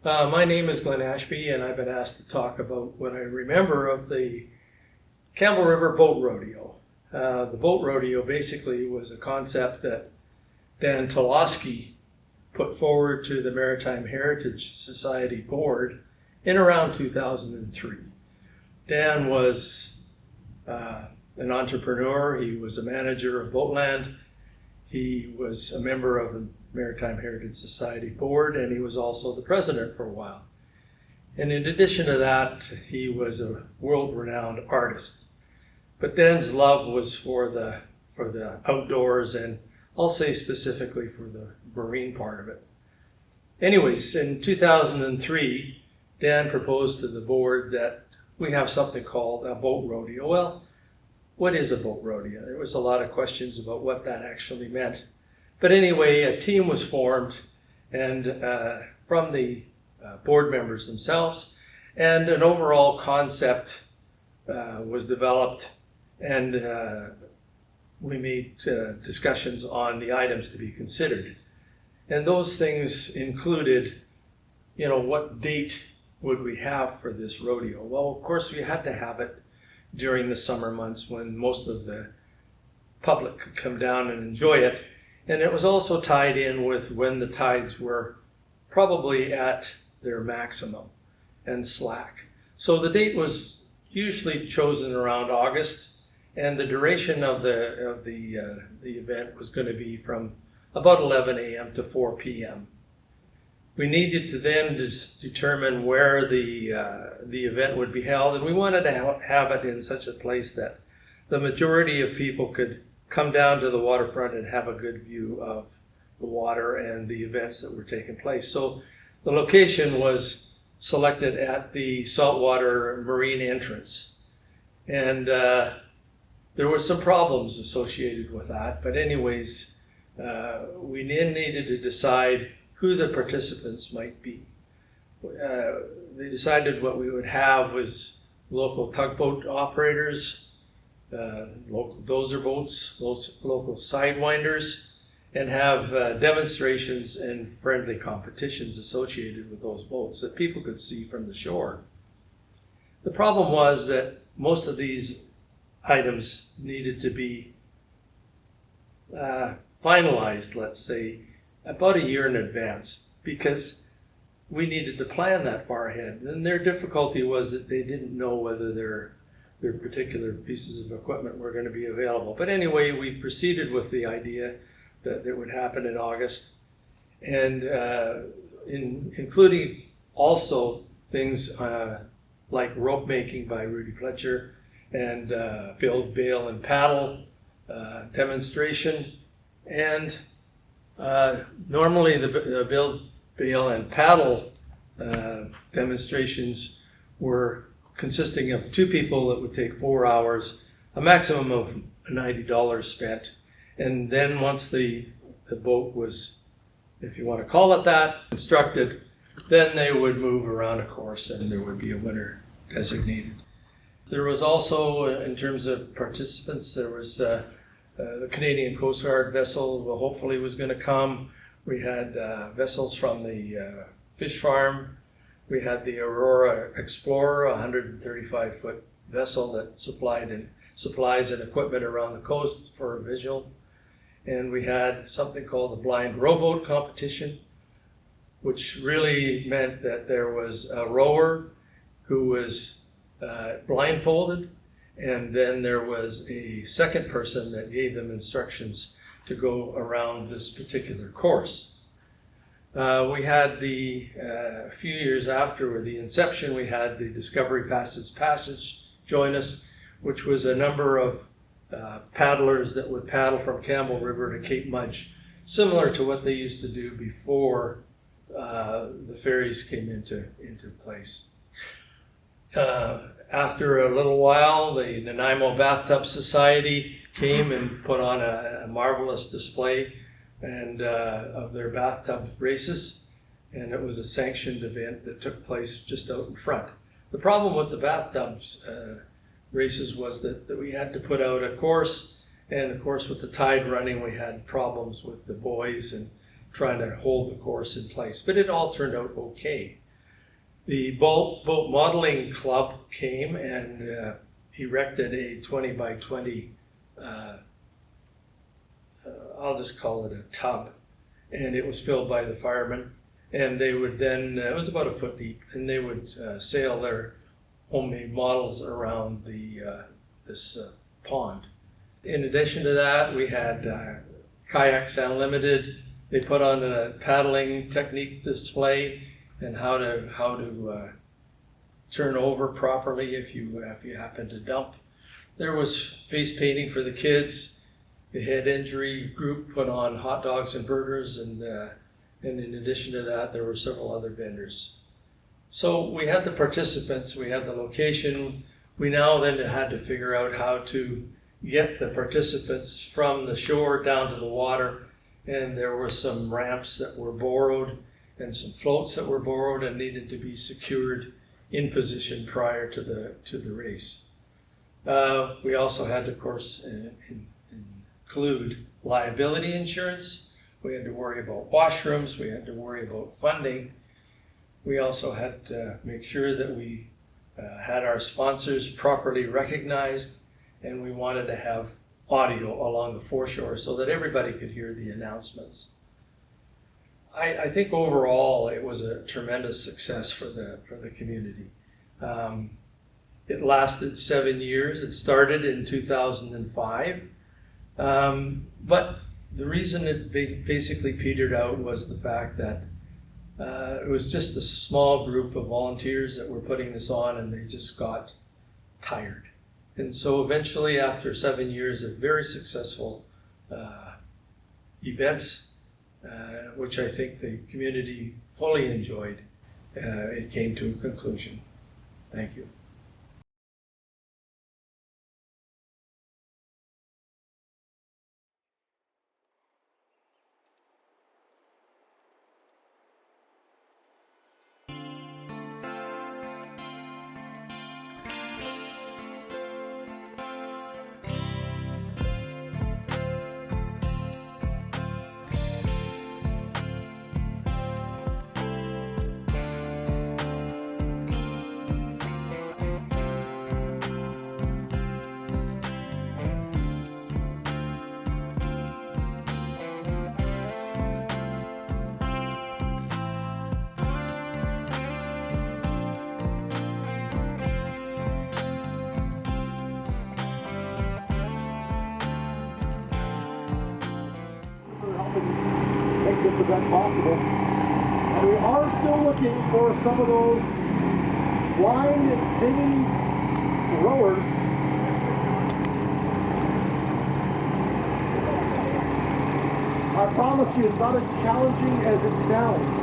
My name is Glenn Ashby, and I've been asked to talk about what I remember of the Campbell River Boat Rodeo. The boat rodeo basically was a concept that Dan Tolosky put forward to the Maritime Heritage Society Board in around 2003. Dan was an entrepreneur. He was a manager of Boatland. He was a member of the Maritime Heritage Society Board, and he was also the president for a while. And in addition to that, he was a world-renowned artist. But Dan's love was for the outdoors, and I'll say specifically for the marine part of it. Anyways, in 2003, Dan proposed to the board that we have something called a boat rodeo. Well, what is a boat rodeo? There was a lot of questions about what that actually meant. But anyway, a team was formed and from the board members themselves, and an overall concept was developed, and we made discussions on the items to be considered. And those things included, what date would we have for this rodeo? Well, of course, we had to have it during the summer months when most of the public could come down and enjoy it. And it was also tied in with when the tides were probably at their maximum and slack. So the date was usually chosen around August, and the duration of the event was going to be from about 11 a.m. to 4 p.m. We needed to then determine where the event would be held, and we wanted to have it in such a place that the majority of people could come down to the waterfront and have a good view of the water and the events that were taking place. So the location was selected at the saltwater marine entrance, and there were some problems associated with that. But anyways, we then needed to decide who the participants might be. They decided what we would have was local tugboat operators, local dozer boats, local sidewinders, and have demonstrations and friendly competitions associated with those boats that people could see from the shore. The problem was that most of these items needed to be finalized, let's say, about a year in advance, because we needed to plan that far ahead. And their difficulty was that they didn't know whether their particular pieces of equipment were going to be available. But anyway, we proceeded with the idea that it would happen in August, and including also things like rope making by Rudy Pletcher, and build, bail, and paddle demonstration. And normally the build, bail, and paddle demonstrations were consisting of 2 people that would take 4 hours, a maximum of $90 spent. And then once the boat was, if you want to call it that, constructed, then they would move around a course and there would be a winner designated. There was also, in terms of participants, there was the Canadian Coast Guard vessel who hopefully was going to come. We had vessels from the fish farm. We had the Aurora Explorer, a 135-foot vessel that supplies and equipment around the coast for visual. And we had something called the Blind Rowboat Competition, which really meant that there was a rower who was blindfolded, and then there was a second person that gave them instructions to go around this particular course. We had a few years after the inception, we had the Discovery Passage join us, which was a number of paddlers that would paddle from Campbell River to Cape Mudge, similar to what they used to do before the ferries came into place. After a little while, the Nanaimo Bathtub Society came and put on a marvelous display of their bathtub races, and it was a sanctioned event that took place just out in front. The problem with the bathtubs races was that we had to put out a course, and of course with the tide running we had problems with the buoys and trying to hold the course in place, but it all turned out okay. The boat modeling club came and erected a 20 by 20, I'll just call it a tub, and it was filled by the firemen. And they would then, it was about a foot deep, and they would sail their homemade models around this pond. In addition to that, we had Kayaks Unlimited. They put on a paddling technique display and how to turn over properly if you happen to dump. There was face painting for the kids. The head injury group put on hot dogs and burgers, and in addition to that, there were several other vendors. So we had the participants, we had the location. We now then had to figure out how to get the participants from the shore down to the water, and there were some ramps that were borrowed and some floats that were borrowed and needed to be secured in position prior to the race. We also had to, of course, include liability insurance. We had to worry about washrooms. We had to worry about funding. We also had to make sure that we had our sponsors properly recognized, and we wanted to have audio along the foreshore so that everybody could hear the announcements. I think overall it was a tremendous success for the community. It lasted 7 years. It started in 2005, but the reason it basically petered out was the fact that it was just a small group of volunteers that were putting this on, and they just got tired. And so eventually, after 7 years of very successful events, which I think the community fully enjoyed, it came to a conclusion. Thank you. Make this event possible. And we are still looking for some of those blind dinghy rowers. I promise you, it's not as challenging as it sounds.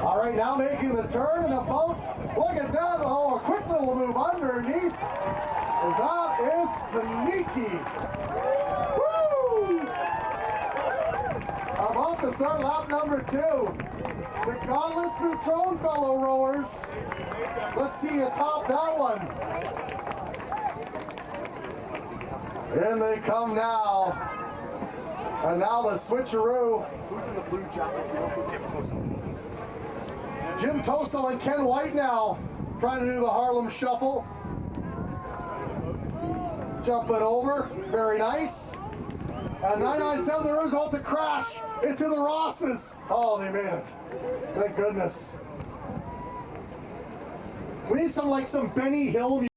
All right, now making the turn and about, look at that, oh, a quick little move underneath. That is sneaky. Woo! About to start lap number 2. The Gauntlets Thrown fellow rowers. Let's see you top that one. In they come now. And now the switcheroo. Who's in the blue jacket? Jim Toso and Ken White now trying to do the Harlem Shuffle. Jumping over, very nice. And 997, the result to crash into the Rosses. Oh, they made it. Thank goodness. We need some Benny Hill music.